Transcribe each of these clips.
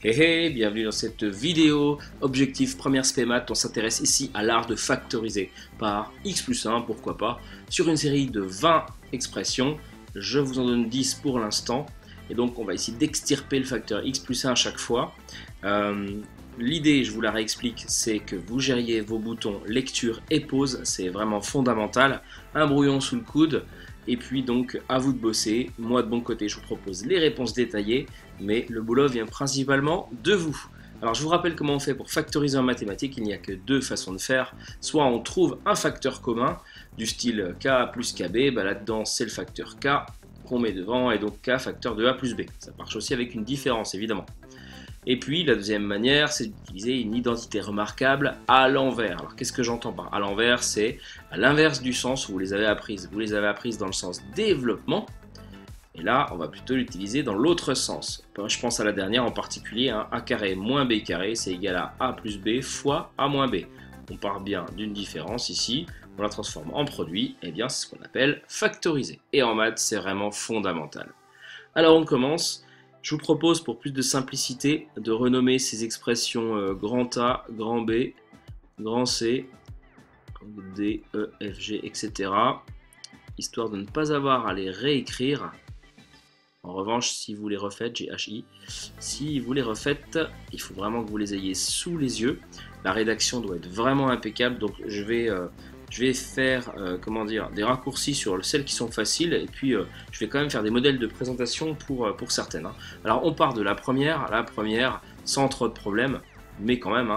Hey hey, bienvenue dans cette vidéo. Objectif première spé maths, on s'intéresse ici à l'art de factoriser par x plus 1, pourquoi pas, sur une série de 20 expressions. Je vous en donne 10 pour l'instant. Et donc on va essayer d'extirper le facteur x plus 1 à chaque fois. L'idée, je vous la réexplique, c'est que vous gériez vos boutons lecture et pause, c'est vraiment fondamental. Un brouillon sous le coude. Et puis donc à vous de bosser. Moi de mon côté je vous propose les réponses détaillées, mais le boulot vient principalement de vous. Alors je vous rappelle comment on fait pour factoriser en mathématiques. Il n'y a que deux façons de faire. Soit on trouve un facteur commun du style k plus kb, là-dedans c'est le facteur k qu'on met devant, et donc k facteur de a plus b. Ça marche aussi avec une différence évidemment. Et puis la deuxième manière, c'est d'utiliser une identité remarquable à l'envers. Alors qu'est-ce que j'entends par à l'envers? C'est à l'inverse du sens où vous les avez apprises. Vous les avez apprises dans le sens développement. Et là, on va plutôt l'utiliser dans l'autre sens. Je pense à la dernière en particulier, a carré moins b carré, c'est égal à a plus b fois a moins b. On part bien d'une différence ici, on la transforme en produit, et bien c'est ce qu'on appelle factoriser. Et en maths, c'est vraiment fondamental. Alors on commence. Je vous propose, pour plus de simplicité, de renommer ces expressions grand A, grand B, grand C, D, E, F, G, etc. Histoire de ne pas avoir à les réécrire. En revanche, si vous les refaites, GHI, si vous les refaites, il faut vraiment que vous les ayez sous les yeux. La rédaction doit être vraiment impeccable, donc je vais faire des raccourcis sur celles qui sont faciles, et puis je vais quand même faire des modèles de présentation pour certaines. Alors on part de la première sans trop de problèmes, mais quand même.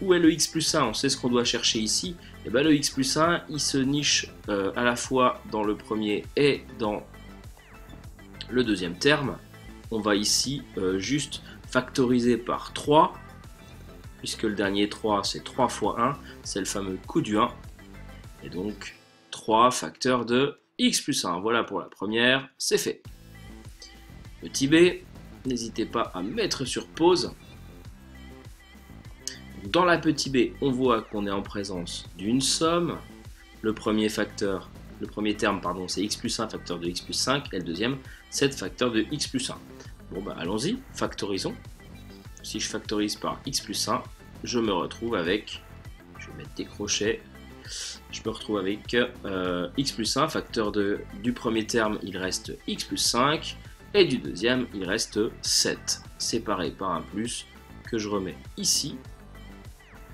Où est le x plus 1? On sait ce qu'on doit chercher ici. Et bien le x plus 1, il se niche à la fois dans le premier et dans le deuxième terme. On va ici juste factoriser par 3. Puisque le dernier 3 c'est 3 fois 1, c'est le fameux coup du 1. Et donc 3 facteur de x plus 1. Voilà pour la première, c'est fait. Petit b, n'hésitez pas à mettre sur pause. Dans la petit b, on voit qu'on est en présence d'une somme. Le premier terme, c'est x plus 1 facteur de x plus 5, et le deuxième, 7 facteur de x plus 1. Bon bah allons-y, factorisons. Si je factorise par x plus 1, je me retrouve avec, je vais mettre des crochets, je me retrouve avec x plus 1, facteur du premier terme, il reste x plus 5, et du deuxième, il reste 7, séparé par un plus, que je remets ici.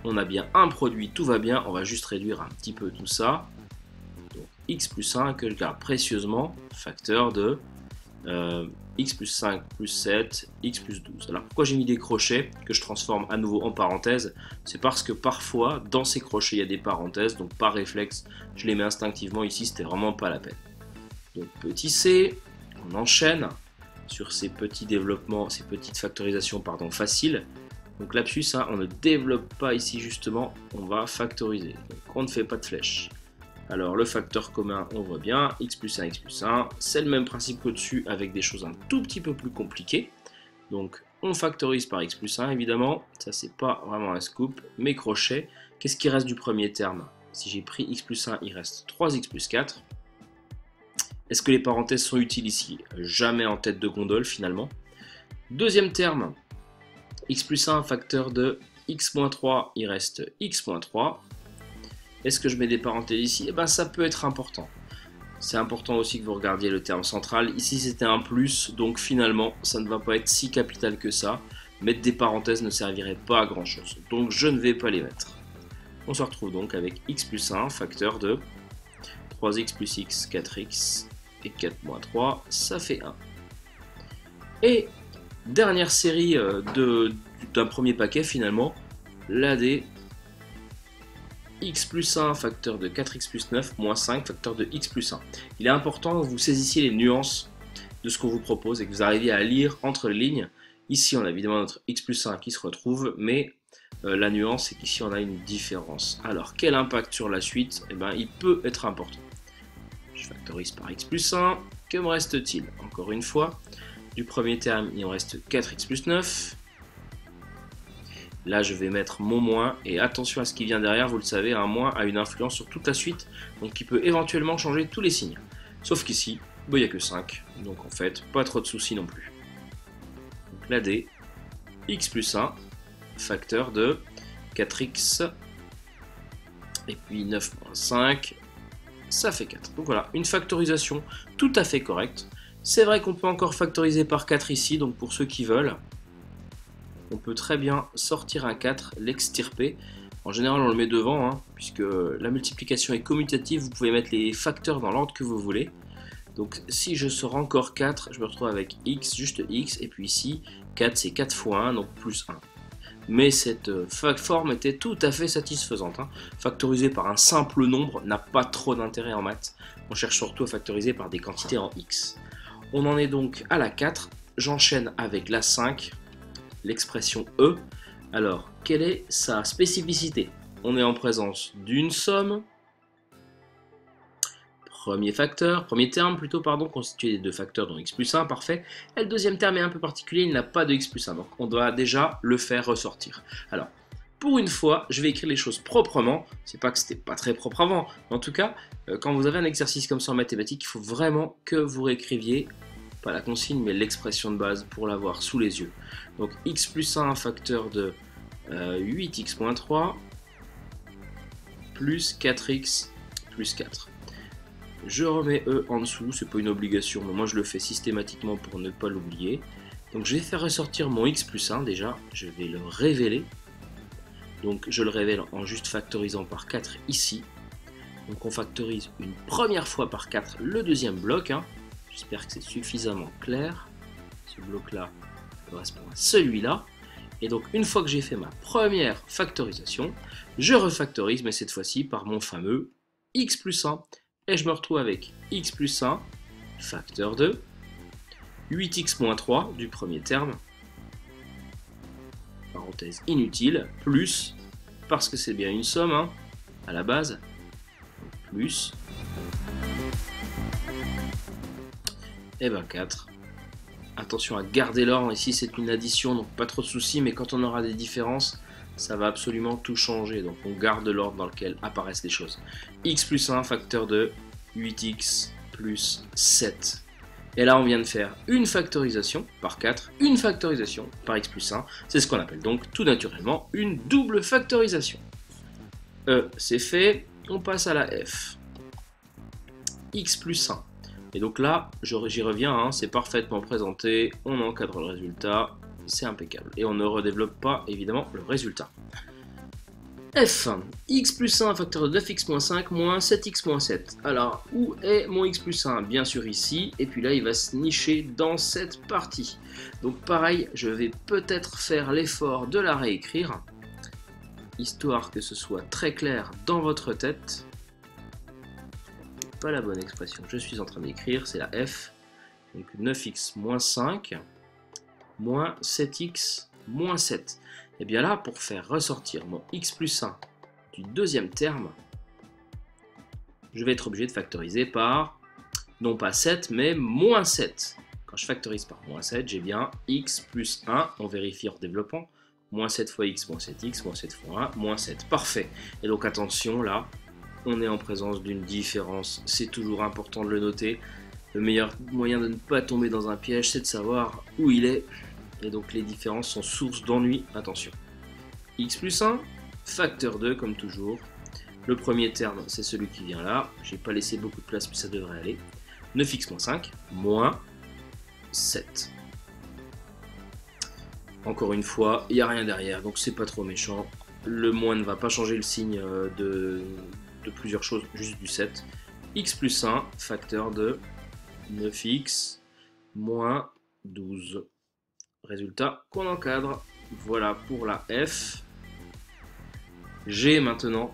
On a bien un produit, tout va bien, on va juste réduire un petit peu tout ça. Donc x plus 1, que je garde précieusement, facteur de x plus 5 plus 7, x plus 12. Alors pourquoi j'ai mis des crochets que je transforme à nouveau en parenthèses? C'est parce que parfois dans ces crochets il y a des parenthèses, donc par réflexe je les mets instinctivement. Ici c'était vraiment pas la peine. Donc petit c, on enchaîne sur ces petits développements, ces petites factorisations faciles. Donc lapsus, on ne développe pas ici justement, on va factoriser, donc on ne fait pas de flèche. Alors le facteur commun, on voit bien, x plus 1, c'est le même principe qu'au-dessus avec des choses un tout petit peu plus compliquées. Donc on factorise par x plus 1 évidemment, ça c'est pas vraiment un scoop. Mes crochets, qu'est-ce qui reste du premier terme? Si j'ai pris x plus 1, il reste 3x plus 4. Est-ce que les parenthèses sont utiles ici? Jamais en tête de gondole finalement. Deuxième terme, x plus 1 facteur de x moins 3, il reste x moins 3. Est-ce que je mets des parenthèses ici? Eh bien, ça peut être important. C'est important aussi que vous regardiez le terme central. Ici, c'était un plus, donc finalement, ça ne va pas être si capital que ça. Mettre des parenthèses ne servirait pas à grand-chose. Donc, je ne vais pas les mettre. On se retrouve donc avec x plus 1, facteur de 3x plus x, 4x, et 4 moins 3, ça fait 1. Et dernière série d'un premier paquet, finalement, l'AD x plus 1 facteur de 4x plus 9 moins 5 facteur de x plus 1. Il est important que vous saisissiez les nuances de ce qu'on vous propose et que vous arriviez à lire entre les lignes. Ici on a évidemment notre x plus 1 qui se retrouve, mais la nuance c'est qu'ici on a une différence. Alors quel impact sur la suite? Eh bien, il peut être important. Je factorise par x plus 1, que me reste-t-il? Encore une fois, du premier terme il en reste 4x plus 9. Là, je vais mettre mon moins, et attention à ce qui vient derrière, vous le savez, un moins a une influence sur toute la suite, donc qui peut éventuellement changer tous les signes. Sauf qu'ici, il n'y a que 5, donc en fait, pas trop de soucis non plus. Donc la D, x plus 1, facteur de 4x, et puis 9 moins 5, ça fait 4. Donc voilà, une factorisation tout à fait correcte. C'est vrai qu'on peut encore factoriser par 4 ici, donc pour ceux qui veulent, on peut très bien sortir un 4, l'extirper. En général, on le met devant, hein, puisque la multiplication est commutative, vous pouvez mettre les facteurs dans l'ordre que vous voulez. Donc si je sors encore 4, je me retrouve avec x, juste x, et puis ici, 4 c'est 4 fois 1, donc plus 1. Mais cette forme était tout à fait satisfaisante. Hein. Factoriser par un simple nombre n'a pas trop d'intérêt en maths. On cherche surtout à factoriser par des quantités en x. On en est donc à la 4, j'enchaîne avec la 5, l'expression E. Alors, quelle est sa spécificité? On est en présence d'une somme, premier terme plutôt, constitué de deux facteurs dont x plus 1, parfait. Et le deuxième terme est un peu particulier, il n'a pas de x plus 1, donc on doit déjà le faire ressortir. Alors, pour une fois, je vais écrire les choses proprement. C'est pas que c'était pas très propre avant, mais en tout cas, quand vous avez un exercice comme ça en mathématiques, il faut vraiment que vous réécriviez, pas la consigne, mais l'expression de base pour l'avoir sous les yeux. Donc x plus 1, facteur de 8x moins 3, plus 4x plus 4. Je remets E en dessous, c'est pas une obligation, mais moi je le fais systématiquement pour ne pas l'oublier. Donc je vais faire ressortir mon x plus 1 déjà, je vais le révéler. Donc je le révèle en juste factorisant par 4 ici. Donc on factorise une première fois par 4 le deuxième bloc. Hein. J'espère que c'est suffisamment clair. Ce bloc-là correspond à celui-là. Et donc une fois que j'ai fait ma première factorisation, je refactorise, mais cette fois-ci par mon fameux x plus 1. Et je me retrouve avec x plus 1, facteur de 8x moins 3 du premier terme, parenthèse inutile, plus, parce que c'est bien une somme, hein, à la base, plus, et ben 4. Attention à garder l'ordre, ici c'est une addition, donc pas trop de soucis, mais quand on aura des différences, ça va absolument tout changer, donc on garde l'ordre dans lequel apparaissent les choses. X plus 1, facteur de 8x plus 7. Et là on vient de faire une factorisation par 4, une factorisation par x plus 1, c'est ce qu'on appelle donc tout naturellement une double factorisation. C'est fait, on passe à la f. X plus 1. Et donc là, j'y reviens, hein, c'est parfaitement présenté, on encadre le résultat, c'est impeccable. Et on ne redéveloppe pas, évidemment, le résultat. F, x plus 1, facteur de 9x moins 5, moins 7x moins 7. Alors, où est mon x plus 1? Bien sûr ici, et puis là, il va se nicher dans cette partie. Donc pareil, je vais peut-être faire l'effort de la réécrire, histoire que ce soit très clair dans votre tête. Pas la bonne expression, je suis en train d'écrire, c'est la f. Donc 9x moins 5, moins 7x moins 7. Et bien là, pour faire ressortir mon x plus 1 du deuxième terme, je vais être obligé de factoriser par, non pas 7, mais moins 7. Quand je factorise par moins 7, j'ai bien x plus 1, on vérifie en développant, moins 7 fois x, moins 7x, moins 7 fois 1, moins 7. Parfait. Et donc attention, là, on est en présence d'une différence. C'est toujours important de le noter. Le meilleur moyen de ne pas tomber dans un piège, c'est de savoir où il est. Et donc les différences sont source d'ennui. Attention. X plus 1, facteur 2 comme toujours. Le premier terme, c'est celui qui vient là. J'ai pas laissé beaucoup de place, mais ça devrait aller. 9x moins 5, moins 7. Encore une fois, il n'y a rien derrière, donc c'est pas trop méchant. Le moins ne va pas changer le signe de plusieurs choses, juste du 7. X plus 1, facteur de 9x moins 12. Résultat qu'on encadre. Voilà pour la f. G maintenant.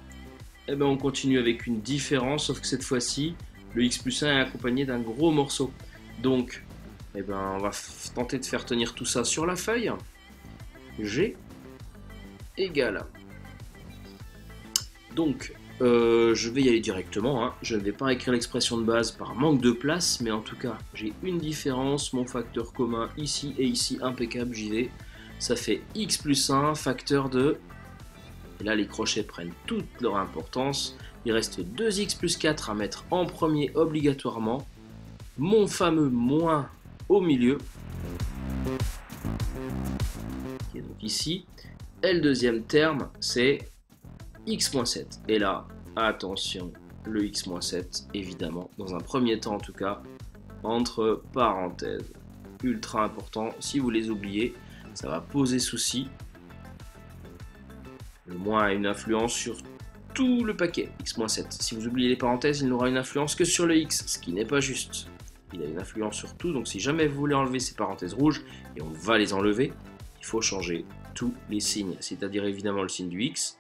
Et ben on continue avec une différence, sauf que cette fois-ci, le x plus 1 est accompagné d'un gros morceau. Donc, eh ben, on va tenter de faire tenir tout ça sur la feuille. G égale. Donc, je vais y aller directement, hein. Je ne vais pas écrire l'expression de base par manque de place, mais en tout cas, j'ai une différence, mon facteur commun ici et ici, impeccable, j'y vais. Ça fait x plus 1, facteur de... Et là, les crochets prennent toute leur importance. Il reste 2x plus 4 à mettre en premier obligatoirement. Mon fameux moins au milieu, qui est donc ici. Et le deuxième terme, c'est x-7. Et là, attention, le x-7, évidemment, dans un premier temps en tout cas, entre parenthèses. Ultra important, si vous les oubliez, ça va poser souci. Le moins a une influence sur tout le paquet, x-7. Si vous oubliez les parenthèses, il n'aura une influence que sur le x, ce qui n'est pas juste. Il a une influence sur tout, donc si jamais vous voulez enlever ces parenthèses rouges, et on va les enlever, il faut changer tous les signes, c'est-à-dire évidemment le signe du x,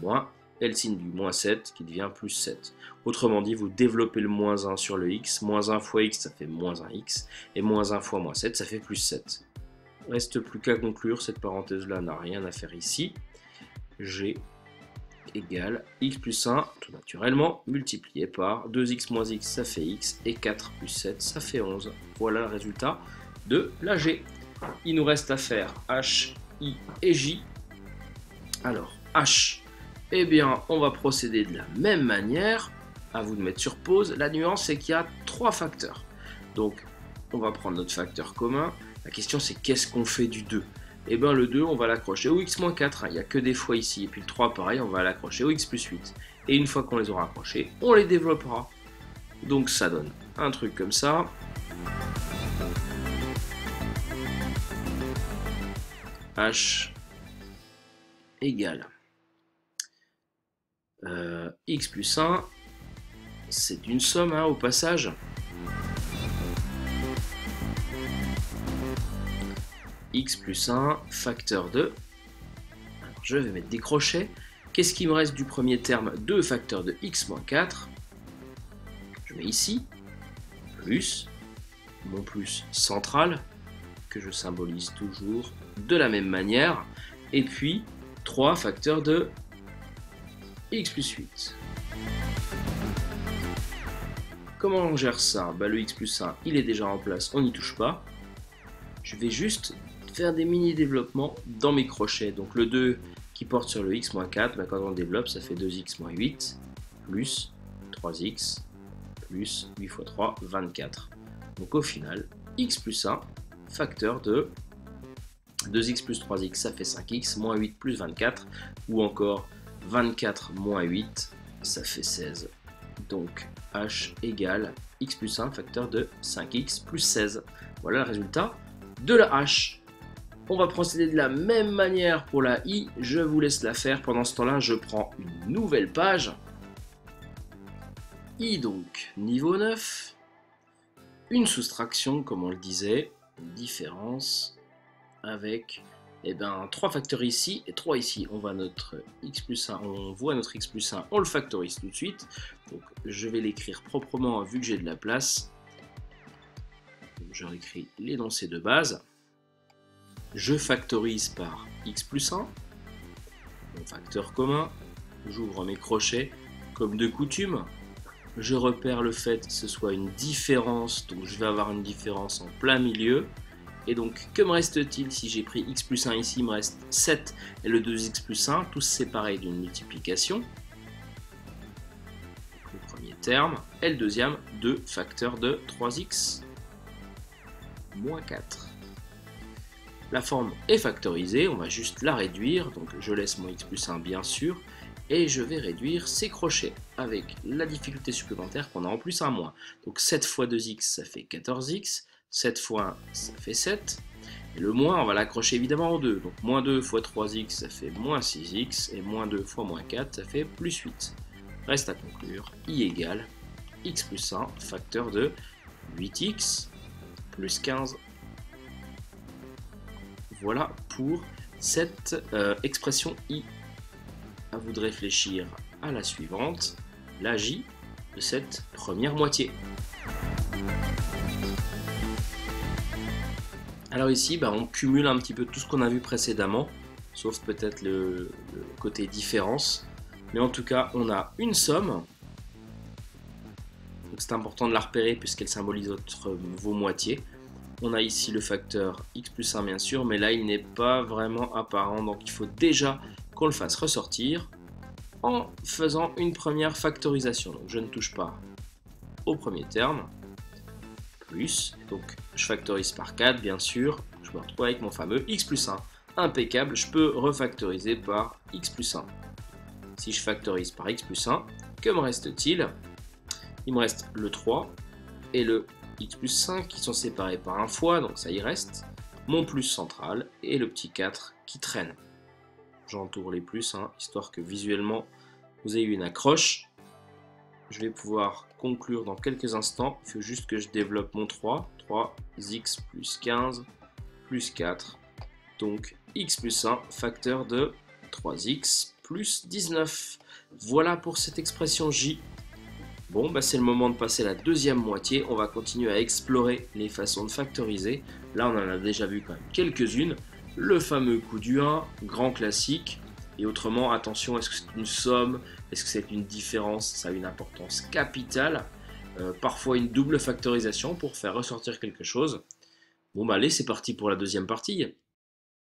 moins, et le signe du moins 7 qui devient plus 7. Autrement dit, vous développez le moins 1 sur le x, moins 1 fois x ça fait moins 1x, et moins 1 fois moins 7 ça fait plus 7. Reste plus qu'à conclure, cette parenthèse-là n'a rien à faire ici. G égale x plus 1, tout naturellement, multiplié par 2x moins x, ça fait x, et 4 plus 7, ça fait 11. Voilà le résultat de la G. Il nous reste à faire H, I et J. Alors, H, eh bien, on va procéder de la même manière. À vous de mettre sur pause. La nuance, c'est qu'il y a 3 facteurs. Donc, on va prendre notre facteur commun. La question, c'est qu'est-ce qu'on fait du 2 ? Et bien le 2, on va l'accrocher au x-4, il n'y a que des fois ici. Et puis le 3, pareil, on va l'accrocher au x plus 8. Et une fois qu'on les aura accrochés, on les développera. Donc ça donne un truc comme ça. H égale x plus 1. C'est une somme hein, au passage. X plus 1, facteur de... Alors, je vais mettre des crochets. Qu'est-ce qui me reste du premier terme? 2 facteurs de x moins 4. Je mets ici. Plus. Mon plus central, que je symbolise toujours de la même manière. Et puis, 3 facteurs de x plus 8. Comment on gère ça? Le x plus 1, il est déjà en place, on n'y touche pas. Je vais juste faire des mini-développements dans mes crochets. Donc le 2 qui porte sur le x moins 4, quand on le développe, ça fait 2x moins 8, plus 3x, plus 8 fois 3, 24. Donc au final, x plus 1, facteur de 2x plus 3x, ça fait 5x, moins 8 plus 24, ou encore 24 moins 8, ça fait 16. Donc h égale x plus 1, facteur de 5x plus 16. Voilà le résultat de la h. On va procéder de la même manière pour la i, je vous laisse la faire. Pendant ce temps-là, je prends une nouvelle page. I donc, niveau 9. Une soustraction, comme on le disait, une différence avec 3 facteurs ici et 3 ici. On voit notre x plus 1, on le factorise tout de suite. Donc je vais l'écrire proprement vu que j'ai de la place. Donc, je réécris l'énoncé de base. Je factorise par x plus 1, mon facteur commun, j'ouvre mes crochets comme de coutume, je repère le fait que ce soit une différence, donc je vais avoir une différence en plein milieu, et donc que me reste-t-il si j'ai pris x plus 1 ici, il me reste 7 et le 2x plus 1, tous séparés d'une multiplication, le premier terme, et le deuxième, 2 facteurs de 3x moins 4. La forme est factorisée, on va juste la réduire, donc je laisse mon x plus 1 bien sûr, et je vais réduire ces crochets avec la difficulté supplémentaire qu'on a en plus un moins. Donc 7 fois 2x ça fait 14x, 7 fois 1 ça fait 7, et le moins on va l'accrocher évidemment en 2, donc moins 2 fois 3x ça fait moins 6x, et moins 2 fois moins 4 ça fait plus 8. Reste à conclure, i égale x plus 1, facteur de 8x plus 15. Voilà pour cette expression i. À vous de réfléchir à la suivante, la j de cette première moitié. Alors ici, on cumule un petit peu tout ce qu'on a vu précédemment, sauf peut-être le côté différence. Mais en tout cas, on a une somme. Donc c'est important de la repérer puisqu'elle symbolise vos moitiés. On a ici le facteur x plus 1 bien sûr, mais là il n'est pas vraiment apparent, donc il faut déjà qu'on le fasse ressortir en faisant une première factorisation. Donc je ne touche pas au premier terme, plus, donc je factorise par 4 bien sûr, je me retrouve avec mon fameux x plus 1. impeccable, je peux refactoriser par x plus 1. Si je factorise par x plus 1, que me reste-t-il? Il me reste le 3 et le x plus 5 qui sont séparés par un fois, donc ça y reste, mon plus central et le petit 4 qui traîne. J'entoure les plus, histoire que visuellement vous ayez une accroche. Je vais pouvoir conclure dans quelques instants, il faut juste que je développe mon 3, 3x plus 15 plus 4, donc x plus 1, facteur de 3x plus 19. Voilà pour cette expression j. Bon, bah c'est le moment de passer à la deuxième moitié. On va continuer à explorer les façons de factoriser. Là, on en a déjà vu quand même quelques-unes. Le fameux coup du 1, grand classique. Et autrement, attention, est-ce que c'est une somme? Est-ce que c'est une différence? Ça a une importance capitale. Parfois une double factorisation pour faire ressortir quelque chose. Bon, bah allez, c'est parti pour la deuxième partie.